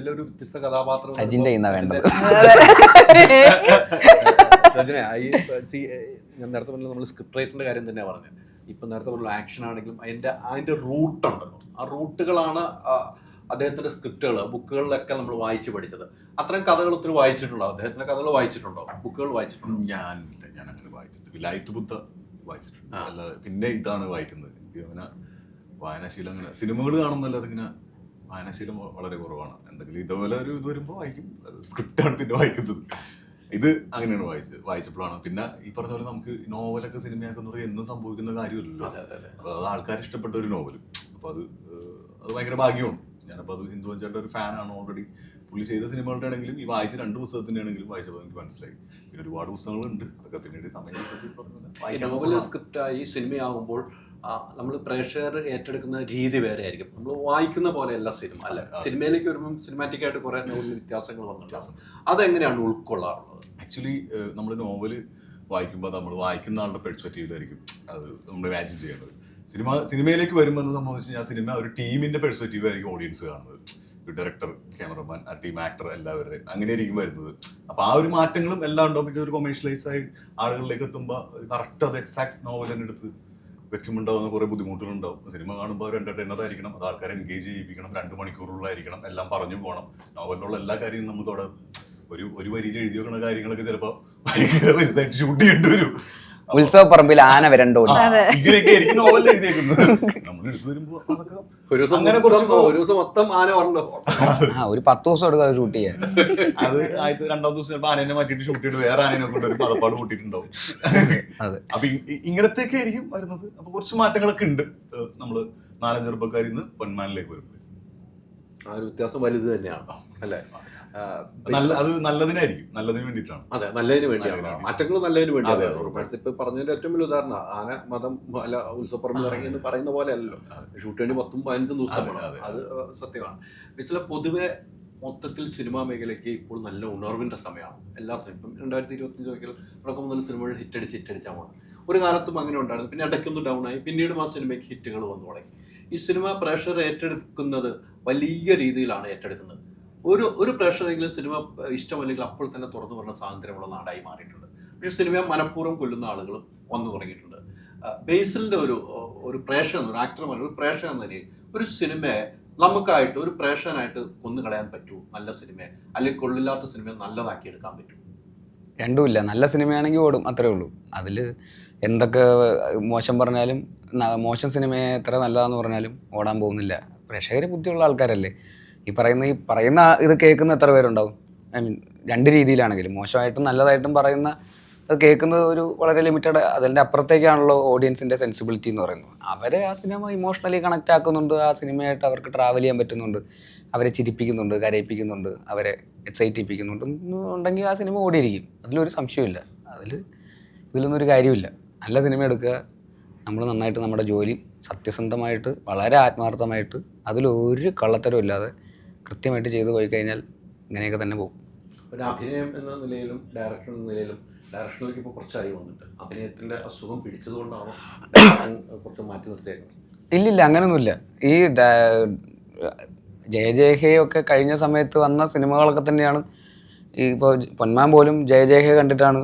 ഇതിലൊരു വ്യത്യസ്ത കഥാപാത്രം സജിന്റെ വേണ്ടത്. സജിനെ ഞാൻ നേരത്തെ പറഞ്ഞ നമ്മൾ സ്ക്രിപ്റ്റ് റൈറ്ററിന്റെ കാര്യം തന്നെയാണ് പറഞ്ഞത്. ഇപ്പം നേരത്തെ പറഞ്ഞ ആക്ഷൻ ആണെങ്കിലും അതിന്റെ റൂട്ടുണ്ടല്ലോ, ആ റൂട്ടുകളാണ് അദ്ദേഹത്തിന്റെ സ്ക്രിപ്റ്റുകൾ ബുക്കുകളിലൊക്കെ നമ്മൾ വായിച്ച് പഠിച്ചത്. അത്തരം കഥകൾ ഒത്തിരി വായിച്ചിട്ടുണ്ടോ? അദ്ദേഹത്തിന്റെ കഥകൾ വായിച്ചിട്ടുണ്ടോ? ബുക്കുകൾ വായിച്ചിട്ടുണ്ടോ? ഞാൻ അങ്ങനെ വായിച്ചിട്ടുണ്ട്. വിലായത്ത് ബുദ്ധ വായിച്ചിട്ടുണ്ട്, അല്ലാതെ പിന്നെ ഇതാണ് വായിക്കുന്നത്. എനിക്ക് അങ്ങനെ വായനാശീലം അങ്ങനെ സിനിമകൾ കാണുന്നല്ലാതെ ഇങ്ങനെ വായനാശീലം വളരെ കുറവാണ്. എന്തെങ്കിലും ഇതുപോലെ ഒരു ഇത് വരുമ്പോൾ വായിക്കും. സ്ക്രിപ്റ്റാണ് പിന്നെ വായിക്കുന്നത്. ഇത് അങ്ങനെയാണ് വായിച്ചപ്പോഴാണ്. പിന്നെ ഈ പറഞ്ഞ പോലെ നമുക്ക് നോവലൊക്കെ സിനിമയാക്കുന്നത് എന്നും സംഭവിക്കുന്ന കാര്യമല്ലല്ലോ. അപ്പോൾ അത് ആൾക്കാർ ഇഷ്ടപ്പെട്ട ഒരു നോവലും, അപ്പോൾ അത് ഭയങ്കര ഭാഗ്യമാണ്. ഞാനപ്പോൾ അത് ഇന്ദു ചേട്ടൻ്റെ ഒരു ഫാനാണ് ഓൾറെഡി. പുള്ളി ചെയ്ത സിനിമകളുടെ ആണെങ്കിലും ഈ വായിച്ച 2 പുസ്തകത്തിൻ്റെ ആണെങ്കിലും വായിച്ചപ്പോൾ എനിക്ക് മനസ്സിലായി. പിന്നെ ഒരുപാട് പുസ്തകങ്ങളുണ്ട്, അതൊക്കെ പിന്നീട് സമയം നോവൽ സ്ക്രിപ്റ്റായി സിനിമയാകുമ്പോൾ നമ്മൾ പ്രേക്ഷകർ ഏറ്റെടുക്കുന്ന രീതി വേറെ ആയിരിക്കും. നമ്മൾ വായിക്കുന്ന പോലെയല്ല സിനിമ അല്ലെ. സിനിമയിലേക്ക് വരുമ്പോൾ സിനിമാറ്റിക് ആയിട്ട് കുറെ നോവലിൽ വ്യത്യാസങ്ങൾ വന്നിട്ടുണ്ട്. അതെങ്ങനെയാണ് ഉൾക്കൊള്ളാറുള്ളത്? ആക്ച്വലി നമ്മൾ നോവൽ വായിക്കുമ്പോൾ നമ്മൾ വായിക്കുന്ന ആളുടെ പെർസ്പെക്റ്റീവിലായിരിക്കും അത് നമ്മൾ ഇമാജിൻ ചെയ്യേണ്ടത്. സിനിമയിലേക്ക് വരുമ്പോൾ എന്ന് സംബന്ധിച്ച് കഴിഞ്ഞാൽ സിനിമ ഒരു ടീമിന്റെ പെർസ്പെക്റ്റീവ് ആയിരിക്കും ഓഡിയൻസ് കാണുന്നത്. ഡയറക്ടർ, ക്യാമറമാൻ, ആ ടീം ആക്ടർ എല്ലാവരുടെയും അങ്ങനെ ആയിരിക്കും വരുന്നത്. അപ്പോൾ ആ ഒരു മാറ്റങ്ങളും എല്ലാം ഉണ്ടാവും. പിന്നെ ഒരു കൊമേഴ്ഷ്യലൈസ് ആയി ആളുകളിലേക്ക് എത്തുമ്പോൾ കറക്റ്റ് അത് എക്സാക്ട് നോവൽ തന്നെ എടുത്ത് വെക്കുമ്പോണ്ടാവുന്ന കുറേ ബുദ്ധിമുട്ടുകളുണ്ടാവും. സിനിമ കാണുമ്പോൾ ഒരു എന്റർടൈനർ ആയിരിക്കണം, അത് ആൾക്കാരെ എൻഗേജ് ചെയ്യിപ്പിക്കണം, 2 മണിക്കൂറുള്ളായിരിക്കണം, എല്ലാം പറഞ്ഞു പോകണം. നോവലിലുള്ള എല്ലാ കാര്യവും നമുക്ക് അവിടെ ഒരു വരിയിൽ എഴുതി വെക്കുന്ന കാര്യങ്ങളൊക്കെ ചിലപ്പോൾ ഭയങ്കര വലുതായിട്ട് ഷൂട്ട് ചെയ്യേണ്ടി വരും. ഉത്സവ പറമ്പിൽ ആന വരണ്ടോ ഇങ്ങനെയൊക്കെ ആയിരിക്കും നോവലിൽ എഴുതിയേക്കുന്നത്. നമ്മൾ എടുത്തു വരുമ്പോൾ ഒരു ദിവസം മൊത്തം ആന പറഞ്ഞോ, ഒരു 10 ദിവസം എടുക്കും ഷൂട്ട് ചെയ്യാൻ. അത് ആദ്യത്തെ 2ാം ദിവസം ചിലപ്പോൾ ആനേനെ മാറ്റിയിട്ട് ഷൂട്ട് ചെയ്തിട്ട് വേറെ ആനേനെ കൊണ്ടുവരും, പതപ്പാട് കൂട്ടിയിട്ടുണ്ടാവും. അപ്പൊ ഇങ്ങനത്തെയൊക്കെ ആയിരിക്കും വരുന്നത്. അപ്പൊ കുറച്ച് മാറ്റങ്ങളൊക്കെ ഉണ്ട്. നമ്മള് 4 ചെറുപ്പക്കാരിൽ നിന്ന് പൊന്മാനിലേക്ക് വരുമ്പോൾ ആ ഒരു വ്യത്യാസം വലുത് തന്നെയാണ് അല്ലേ? അത് നല്ലതിനായിരിക്കും, നല്ലതിന് വേണ്ടിയിട്ടാണ്. അതെ, നല്ലതിന് വേണ്ടിയാണ്. മാറ്റങ്ങൾ നല്ലതിന് വേണ്ടിയാണ്. ഇപ്പൊ പറഞ്ഞതിന്റെ ഏറ്റവും വലിയ ഉദാഹരണം ആന മതം അല്ല ഉത്സവപ്പറമ്പിൽ ഇറങ്ങി എന്ന് പറയുന്ന പോലെ അല്ലല്ലോ. ഷൂട്ട് വേണ്ടി 10-15 ദിവസം വേണം. അത് സത്യമാണ്. ചില പൊതുവെ മൊത്തത്തിൽ സിനിമാ മേഖലയ്ക്ക് ഇപ്പോൾ നല്ല ഉണർവിന്റെ സമയമാണ്. എല്ലാ സിനിമയും 2025 തുടക്കം മുതൽ സിനിമകൾ ഹിറ്റടിച്ചാൽ പോകണം. ഒരു കാലത്തും അങ്ങനെ ഉണ്ടായിരുന്നു, പിന്നെ ഇടയ്ക്കൊന്ന് ഡൗൺ ആയി, പിന്നീട് ആ സിനിമയ്ക്ക് ഹിറ്റുകൾ വന്നു തുടങ്ങി. ഈ സിനിമ പ്രേക്ഷകർ ഏറ്റെടുക്കുന്നത് വലിയ രീതിയിലാണ് ഏറ്റെടുക്കുന്നത്. ഒരു പ്രേക്ഷകരെങ്കിലും സിനിമ ഇഷ്ടമല്ലെങ്കിൽ അപ്പോൾ തന്നെ തുറന്നു പറഞ്ഞ സ്വാതന്ത്ര്യമുള്ള നാടായി മാറിയിട്ടുണ്ട്. പക്ഷേ സിനിമയെ മനഃപൂർവ്വം കൊല്ലുന്ന ആളുകളും വന്നു തുടങ്ങിയിട്ടുണ്ട്. ബേസിലിന്റെ ഒരു പ്രേക്ഷകൻ, ഒരു ആക്ടർമാർ, ഒരു പ്രേക്ഷകൻ എന്ന നിലയിൽ ഒരു സിനിമയെ നമുക്കായിട്ട് ഒരു പ്രേക്ഷകനായിട്ട് കൊന്നു കളയാൻ പറ്റുമോ? നല്ല സിനിമയെ അല്ലെങ്കിൽ കൊള്ളില്ലാത്ത സിനിമയെ നല്ലതാക്കി എടുക്കാൻ പറ്റും? രണ്ടുമില്ല. നല്ല സിനിമയാണെങ്കിൽ ഓടും, അത്രേ ഉള്ളൂ. അതിൽ എന്തൊക്കെ മോശം പറഞ്ഞാലും, മോശം സിനിമയെ എത്ര നല്ലതാന്ന് പറഞ്ഞാലും ഓടാൻ പോകുന്നില്ല. പ്രേക്ഷകർ ബുദ്ധിയുള്ള ആൾക്കാരല്ലേ. ഈ പറയുന്ന ഇത് കേൾക്കുന്ന എത്ര പേരുണ്ടാവും? ഐ മീൻ 2 രീതിയിലാണെങ്കിലും മോശമായിട്ടും നല്ലതായിട്ടും പറയുന്ന അത് കേൾക്കുന്നത് ഒരു വളരെ ലിമിറ്റഡ്, അതിൻ്റെ അപ്പുറത്തേക്കാണല്ലോ ഓഡിയൻസിൻ്റെ സെൻസിബിലിറ്റി എന്ന് പറയുന്നത്. അവരെ ആ സിനിമ ഇമോഷണലി കണക്റ്റ് ആക്കുന്നുണ്ട്, ആ സിനിമയായിട്ട് അവർക്ക് ട്രാവൽ ചെയ്യാൻ പറ്റുന്നുണ്ട്, അവരെ ചിരിപ്പിക്കുന്നുണ്ട്, കരയിപ്പിക്കുന്നുണ്ട്, അവരെ എക്സൈറ്റ് ചെയ്യിപ്പിക്കുന്നുണ്ട് ഉണ്ടെങ്കിൽ ആ സിനിമ ഓടിയിരിക്കും. അതിലൊരു സംശയമില്ല. ഇതിലൊന്നും ഒരു കാര്യമില്ല. നല്ല സിനിമ എടുക്കുക, നമ്മൾ നന്നായിട്ട് നമ്മുടെ ജോലി സത്യസന്ധമായിട്ട് വളരെ ആത്മാർത്ഥമായിട്ട് അതിലൊരു കള്ളത്തരവും ഇല്ലാതെ കൃത്യമായിട്ട് ചെയ്തു പോയി കഴിഞ്ഞാൽ ഇങ്ങനെയൊക്കെ തന്നെ പോകും. ഒരു അഭിനയം എന്ന നിലയിലും ഡയറക്ടർ എന്ന നിലയിലും ഡയറക്ഷനിലേക്ക് ഇപ്പോൾ കുറച്ചായി വന്നിട്ട് അഭിനയത്തിൻ്റെ അസുഖം പിടിച്ചതുകൊണ്ടാണോ കുറച്ച് മാറ്റി നിർത്തിയേക്കുന്നത്? ഇല്ലില്ല, അങ്ങനെയൊന്നുമില്ല. ഈ ജയജയഹയൊക്കെ കഴിഞ്ഞ സമയത്ത് വന്ന സിനിമകളൊക്കെ തന്നെയാണ്. ഈ ഇപ്പോൾ പൊന്മാൻ പോലും ജയജയഹ കണ്ടിട്ടാണ്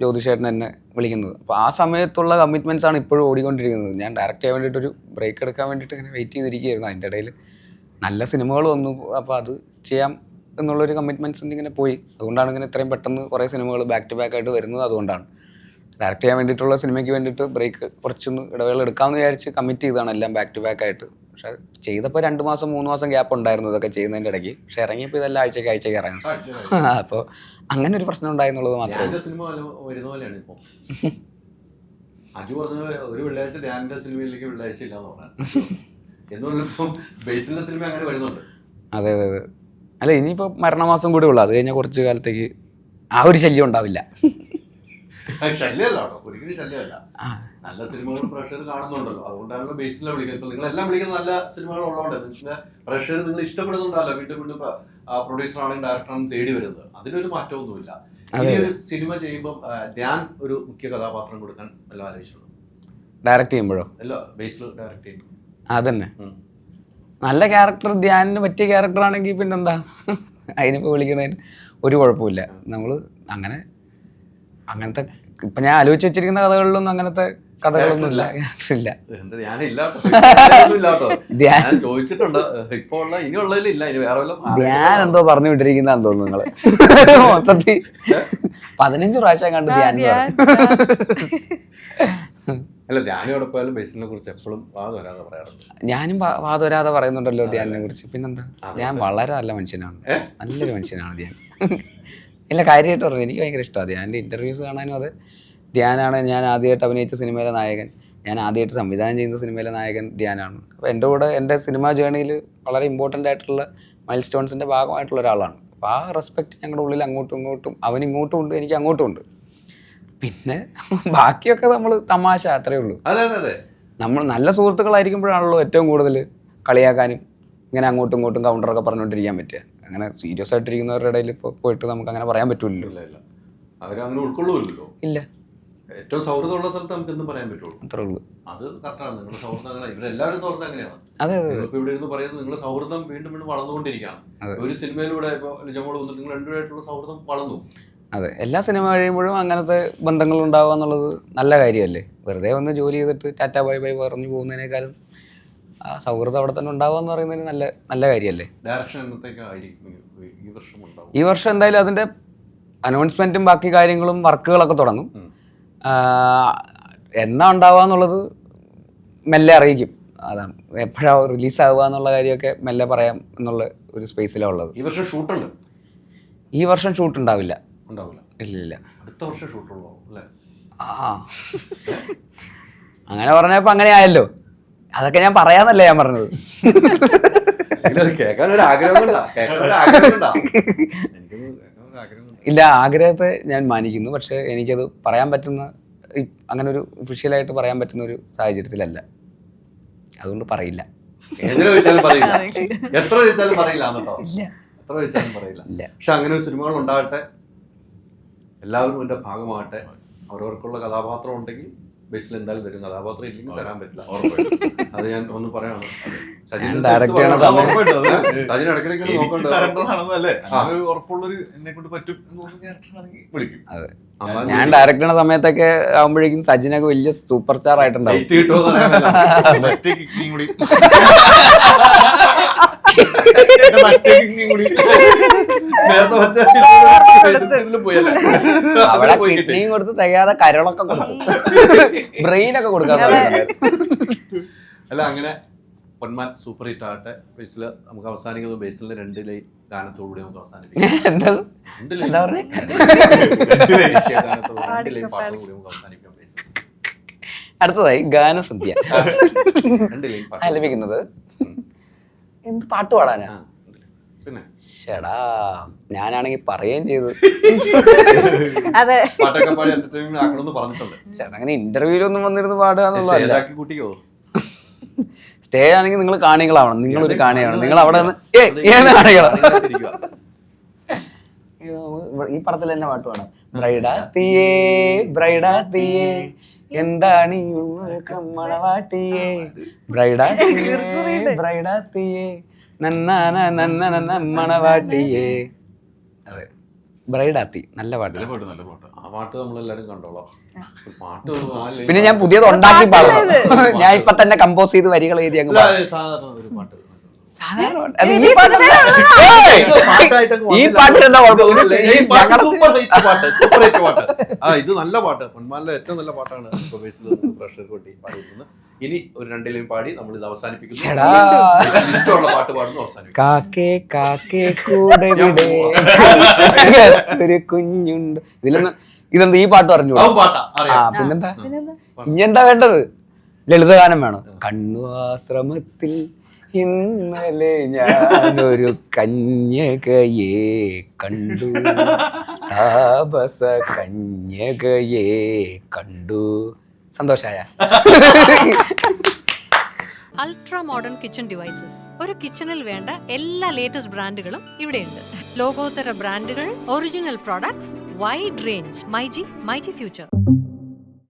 ജ്യോതിഷേട്ടൻ എന്നെ വിളിക്കുന്നത്. അപ്പോൾ ആ സമയത്തുള്ള കമ്മിറ്റ്മെൻറ്റ്സ് ആണ് ഇപ്പോഴും ഓടിക്കൊണ്ടിരിക്കുന്നത്. ഞാൻ ഡയറക്റ്റ് ചെയ്യാൻ വേണ്ടിയിട്ടൊരു ബ്രേക്ക് എടുക്കാൻ വേണ്ടിയിട്ട് ഇങ്ങനെ വെയിറ്റ് ചെയ്തിരിക്കുകയായിരുന്നു. അതിൻ്റെ ഇടയിൽ നല്ല സിനിമകൾ വന്നു, അപ്പോൾ അത് ചെയ്യാം എന്നുള്ളൊരു കമ്മിറ്റ്മെൻറ്റ്സിൻ്റെ ഇങ്ങനെ പോയി. അതുകൊണ്ടാണ് ഇങ്ങനെ ഇത്രയും പെട്ടെന്ന് കുറേ സിനിമകൾ ബാക്ക് ടു ബാക്ക് ആയിട്ട് വരുന്നത്. അതുകൊണ്ടാണ് ഡയറക്റ്റ് ചെയ്യാൻ വേണ്ടിയിട്ടുള്ള സിനിമയ്ക്ക് വേണ്ടിയിട്ട് ബ്രേക്ക് കുറച്ചൊന്ന് ഇടവേള എടുക്കാമെന്ന് വിചാരിച്ച് കമ്മിറ്റ് ചെയ്തതാണ് എല്ലാം ബാക്ക് ടു ബാക്ക് ആയിട്ട്. പക്ഷേ ചെയ്തപ്പോൾ 2 മാസം 3 മാസം ഗ്യാപ്പ് ഉണ്ടായിരുന്നു ഇതൊക്കെ ചെയ്യുന്നതിൻ്റെ ഇടയ്ക്ക്. പക്ഷേ ഇറങ്ങിയപ്പോൾ ഇതെല്ലാം ആഴ്ചയ്ക്ക് ഇറങ്ങും. അപ്പോൾ അങ്ങനെ ഒരു പ്രശ്നം ഉണ്ടായെന്നുള്ളത് മാത്രമേ. സിനിമ വരുന്ന പോലെയാണ് ഇപ്പോൾ. അജു പറഞ്ഞ ഒരു വെള്ളിയാഴ്ച ധ്യാനിന്റെ സിനിമയിലേക്ക് വെള്ളിയാഴ്ച ഇല്ലാന്ന് പറഞ്ഞു എന്നുള്ളപ്പം ബേസിലെ സിനിമ അങ്ങനെ വരുന്നുണ്ട്. അതെ. അല്ല, ഇനിയിപ്പോൾ മരണമാസം കൂടെ ഉള്ളു. അത് കഴിഞ്ഞാൽ കുറച്ച് കാലത്തേക്ക് ആ ഒരു ശല്യം ഉണ്ടാവില്ല. ശല്യമല്ല, ഒരിക്കലും ശല്യമല്ല. നല്ല സിനിമകൾ പ്രേക്ഷകർ കാണുന്നുണ്ടല്ലോ, അതുകൊണ്ടാണല്ലോ ബേസിലെ വിളിക്കുന്നത്. ഇപ്പൊ നിങ്ങളെല്ലാം വിളിക്കുന്ന നല്ല സിനിമകൾ ഉള്ളതുകൊണ്ട് നിങ്ങളുടെ പ്രേക്ഷകർ നിങ്ങൾ ഇഷ്ടപ്പെടുന്നുണ്ടല്ലോ. വീണ്ടും പ്രൊഡ്യൂസർ ആണെങ്കിൽ ഡയറക്ടറാണെന്ന് തേടി വരുന്നത്. അതിനൊരു മാറ്റമൊന്നുമില്ല. ഈ ഒരു സിനിമ ചെയ്യുമ്പോൾ ധ്യാൻ ഒരു മുഖ്യ കഥാപാത്രം കൊടുക്കാൻ എല്ലാം ആലോചിച്ചുള്ളൂ. ഡയറക്റ്റ് ചെയ്യുമ്പോഴോ? അല്ല, ബേസിൽ ഡയറക്റ്റ് ചെയ്യുമ്പോൾ അതന്നെ നല്ല ക്യാരക്ടർ, ധ്യാനിന് പറ്റിയ ക്യാരക്ടർ ആണെങ്കിൽ പിന്നെന്താ അതിനിപ്പോൾ വിളിക്കുന്നതിന് ഒരു കുഴപ്പമില്ല. നമ്മൾ അങ്ങനത്തെ ഇപ്പം ഞാൻ ആലോചിച്ച് വെച്ചിരിക്കുന്ന കഥകളിലൊന്നും അങ്ങനത്തെ കഥകളൊന്നും ഇല്ല. ഞാൻ ചോദിച്ചിട്ടുണ്ട്, ഇപ്പൊ ഉള്ള ഇനിയുള്ളതിലില്ല, ഇനി വേറെ ധ്യാൻ എന്തോ പറഞ്ഞു വിട്ടിരിക്കുന്നതാന്ന് തോന്നുന്നു നിങ്ങള്. മൊത്തത്തിൽ 15 പ്രാവശ്യം കണ്ട് ധ്യാൻ അല്ല. ധ്യാനോടെ പോയാലും ബേസിലിനെ കുറിച്ച് എപ്പോഴും വാദവരാതെ പറയാറുണ്ട്. ഞാനും വാദവരാതെ പറയുന്നുണ്ടല്ലോ ധ്യാനിനെ കുറിച്ച്. പിന്നെന്താ, ധ്യാൻ വളരെ നല്ല മനുഷ്യനാണ്, നല്ലൊരു മനുഷ്യനാണ് ധ്യാൻ. ഇല്ല, കാര്യമായിട്ട് പറഞ്ഞു, എനിക്ക് ഭയങ്കര ഇഷ്ടമാണ് ധ്യാൻ്റെ ഇൻ്റർവ്യൂസ് കാണാനും. അത് ധ്യാനാണ് ഞാൻ ആദ്യമായിട്ട് അഭിനയിച്ച സിനിമയിലെ നായകൻ, ഞാൻ ആദ്യമായിട്ട് സംവിധാനം ചെയ്യുന്ന സിനിമയിലെ നായകൻ ധ്യാനാണ്. അപ്പോൾ എൻ്റെ കൂടെ എൻ്റെ സിനിമാ ജേണിയിൽ വളരെ ഇമ്പോർട്ടൻ്റ് ആയിട്ടുള്ള മൈൽ സ്റ്റോൺസിൻ്റെ ഭാഗമായിട്ടുള്ള ഒരാളാണ്. അപ്പോൾ ആ റെസ്പെക്റ്റ് ഞങ്ങളുടെ ഉള്ളിൽ അങ്ങോട്ടും ഇങ്ങോട്ടും, അവൻ ഇങ്ങോട്ടും ഉണ്ട്, എനിക്ക് അങ്ങോട്ടും ഉണ്ട്. പിന്നെ ബാക്കിയൊക്കെ നമ്മൾ തമാശ, അത്രയേ ഉള്ളൂ. അതെ അതെ, നമ്മൾ നല്ല സുഹൃത്തുക്കളായിരിക്കുമ്പോഴാണല്ലോ ഏറ്റവും കൂടുതൽ കളിയാക്കാനും ഇങ്ങനെ അങ്ങോട്ടും ഇങ്ങോട്ടും കൗണ്ടറൊക്കെ പറഞ്ഞുകൊണ്ടിരിക്കാൻ പറ്റുക. അങ്ങനെ സീരിയസ് ആയിട്ടിരിക്കുന്നവരുടെ ഇടയിൽ ഇപ്പോൾ പോയിട്ട് നമുക്ക് അങ്ങനെ പറയാൻ പറ്റില്ലല്ലോ. ഇല്ല, അവരങ്ങനെ ഉൾക്കൊള്ളുമല്ലോ. ഇല്ല, ഏറ്റവും സൗഹൃദമുള്ള സ്ഥലത്ത് നമുക്ക് എന്തും പറയാൻ പറ്റുള്ളൂ. അത്രേ ഉള്ളൂ. അത് കറക്റ്റാണ്. നിങ്ങളുടെ സൗഹൃദം അങ്ങനെ, ഇവരെല്ലാവരും സൗഹൃദം അങ്ങനെയാണ്. അതെ, ഇപ്പൊ ഇവിടെ ഇരുന്ന് പറയുന്നത് നിങ്ങളുടെ സൗഹൃദം വീണ്ടും വീണ്ടും വളർന്നുകൊണ്ടിരിക്കുകയാണ്. ഒരു സിനിമയിലൂടെ ഇപ്പോൾ ജമോൾ വന്നിട്ട് നിങ്ങൾ രണ്ടുപേരായിട്ടുള്ള സൗഹൃദം വളർന്നു. അതെ, എല്ലാ സിനിമ കഴിയുമ്പോഴും അങ്ങനത്തെ ബന്ധങ്ങൾ ഉണ്ടാവുക എന്നുള്ളത് നല്ല കാര്യമല്ലേ. വെറുതെ ഒന്ന് ജോലി ചെയ്തിട്ട് ടാറ്റ ബൈ ബൈ പറഞ്ഞു പോകുന്നതിനേക്കാളും ആ സൗഹൃദം അവിടെ തന്നെ ഉണ്ടാവുക എന്ന് പറയുന്നതിന് നല്ല കാര്യമല്ലേ. ഡയറക്ഷൻ എന്നത്തേക്കായിരിക്കും ഈ വർഷം ഉണ്ടാവും? ഈ വർഷം എന്തായാലും അതിൻ്റെ അനൗൺസ്മെൻറ്റും ബാക്കി കാര്യങ്ങളും വർക്കുകളൊക്കെ തുടങ്ങും. എന്നാ ഉണ്ടാവുക എന്നുള്ളത് മെല്ലെ അറിയിക്കും. അതാണ്, എപ്പോഴാണ് റിലീസാവുക എന്നുള്ള കാര്യമൊക്കെ മെല്ലെ പറയാം എന്നുള്ള ഒരു സ്പേസിലാണ് ഉള്ളത്. ഈ വർഷം ഷൂട്ടുണ്ട്? ഈ വർഷം ഷൂട്ട് ഉണ്ടാവില്ല. ഇല്ല, അടുത്ത വർഷം ഷൂട്ടുള്ളൂ അല്ലേ? അങ്ങനെ പറഞ്ഞപ്പോ അങ്ങനെ ആയല്ലോ. അതൊക്കെ ഞാൻ പറയാന്നല്ലേ ഞാൻ പറഞ്ഞത്. കേൾക്കാനൊരു ആഗ്രഹം. ഇല്ല, ആഗ്രഹത്തെ ഞാൻ മാനിക്കുന്നു. പക്ഷെ എനിക്കത് പറയാൻ പറ്റുന്ന, അങ്ങനെ ഒരു ഒഫീഷ്യലായിട്ട് പറയാൻ പറ്റുന്ന ഒരു സാഹചര്യത്തിലല്ല. അതുകൊണ്ട് പറയില്ല. എങ്ങനെ ചോദിച്ചാലും പറയില്ല, എത്ര ചോദിച്ചാലും പറയില്ല കേട്ടോ. എത്ര ചോദിച്ചാലും പറയില്ല. പക്ഷെ അങ്ങനെ ഒരു സിനിമകൾ ഉണ്ടാകട്ടെ, എല്ലാവരും എൻ്റെ ഭാഗമാകട്ടെ. അവരവർക്കുള്ള കഥാപാത്രം ഉണ്ടെങ്കിൽ ബേസിൽ എന്തായാലും തരും. കഥാപാത്രം ഇല്ലെങ്കിൽ തരാൻ പറ്റില്ല. അത് ഞാൻ ഒന്ന് പറയാണ്. സജിൻ ഇടയ്ക്കിടയ്ക്ക് നോക്കണ്ടല്ലേ, ഉറപ്പുള്ളൊരു എന്നെ കൊണ്ട് പറ്റും എന്ന് തോന്നുന്ന ക്യാരക്ടറാണെങ്കിൽ വിളിക്കും. അതെ, ഞാൻ ഡയറക്റ്റ് ചെയ്യുന്ന സമയത്തൊക്കെ ആകുമ്പോഴേക്കും സജിനൊക്കെ വലിയ സൂപ്പർ സ്റ്റാർ ആയിട്ടുണ്ടാവും. അവിടെ കിഡ്നിയും കൊടുത്ത് തികയാതെ കരളൊക്കെ കൊടുത്തു, ബ്രെയിനൊക്കെ കൊടുക്കാൻ. അല്ല, അങ്ങനെ പൊന്മാൻ സൂപ്പർ ഹിറ്റ് ആകട്ടെ. ബേസിൽ നമുക്ക് അവസാനിക്കുന്നത് ബേസിലെ 2 ലൈൻ ഗാനത്തോടുകൂടി നമുക്ക് അവസാനിപ്പിക്കാം. അടുത്തതായി ഗാനസന്ധ്യ ആലപിക്കുന്നത് എന്ത് പാട്ട് പാടാനാ? പിന്നെ ഷടാ, ഞാനാണെങ്കിൽ പറയുകയും ചെയ്തു. പാട്ടൊക്കെ പാടി എന്റർടൈൻമെന്റ് ആക്കണമെന്ന് പറഞ്ഞിട്ടുണ്ട്. അങ്ങനെ ഇന്റർവ്യൂലൊന്നും വന്നിരുന്ന് പാടുക എന്നുള്ളതല്ല. കൂട്ടിക്കോ. സ്റ്റേജ് ആണെങ്കിൽ നിങ്ങൾ കാണികളാവണം. നിങ്ങളൊരു കാണിയാണ്. നിങ്ങൾ അവിടെ നിന്ന് കാണികളാ. ഈ പടത്തിൽ തന്നെ പാട്ട് പാടാം. ബ്രൈഡാത്തിയേ ബ്രൈഡാത്തിയേ എന്താണ് മണവാട്ടിയേ ബ്രൈഡാത്തിയേ ബ്രൈഡാത്തിയേ നന്നാന നന്ന നന്ന മണവാട്ടിയേ. അതെ, ബ്രൈഡാത്തി നല്ല പാട്ട്. ആ പാട്ട് നമ്മളെല്ലാരും കണ്ടോളാം. പാട്ട് പിന്നെ ഞാൻ പുതിയത് ഉണ്ടാക്കി പാടുന്നത്. ഞാൻ ഇപ്പൊ തന്നെ കമ്പോസ് ചെയ്ത് വരികൾ എഴുതി അങ്ങ് സാധാരണ ഒരു പാട്ട്. ഈ പാട്ടിലെന്താ ഇത് നല്ല പാട്ട്, പൊന്മാനിലെ ഏറ്റവും നല്ല പാട്ടാണ്. പ്രഷർ കൊട്ടി പാടിയിരിക്കുന്നത്. ഇനി ഒരു 2 ലൈൻ പാടി നമ്മൾ ഇത് അവസാനിപ്പിക്കുന്നു. ഇഷ്ടമുള്ള പാട്ട് പാടുന്നു അവസാനിപ്പിക്കും. കാക്കേ കാക്കേ കൂടെ ഒരു കുഞ്ഞുണ്ട്. ഇതിലൊന്ന് ഇതെന്താ ഈ പാട്ട് പറഞ്ഞു? പിന്നെന്താ, ഇനി എന്താ വേണ്ടത്? ലളിതഗാനം വേണം. കണ്ണുആശ്രമത്തിൽ ഇന്നലെ ഞാനൊരു കന്യകയെ കണ്ടു, താപസ കന്യകയെ കണ്ടു. സന്തോഷായ? Ultra modern kitchen devices. ഒരു കിച്ചണിൽ വേണ്ട എല്ലാ ലേറ്റസ്റ്റ് ബ്രാൻഡുകളും ഇവിടെയുണ്ട്. ലോകോത്തര ബ്രാൻഡുകൾ, original products, wide range. MyG future.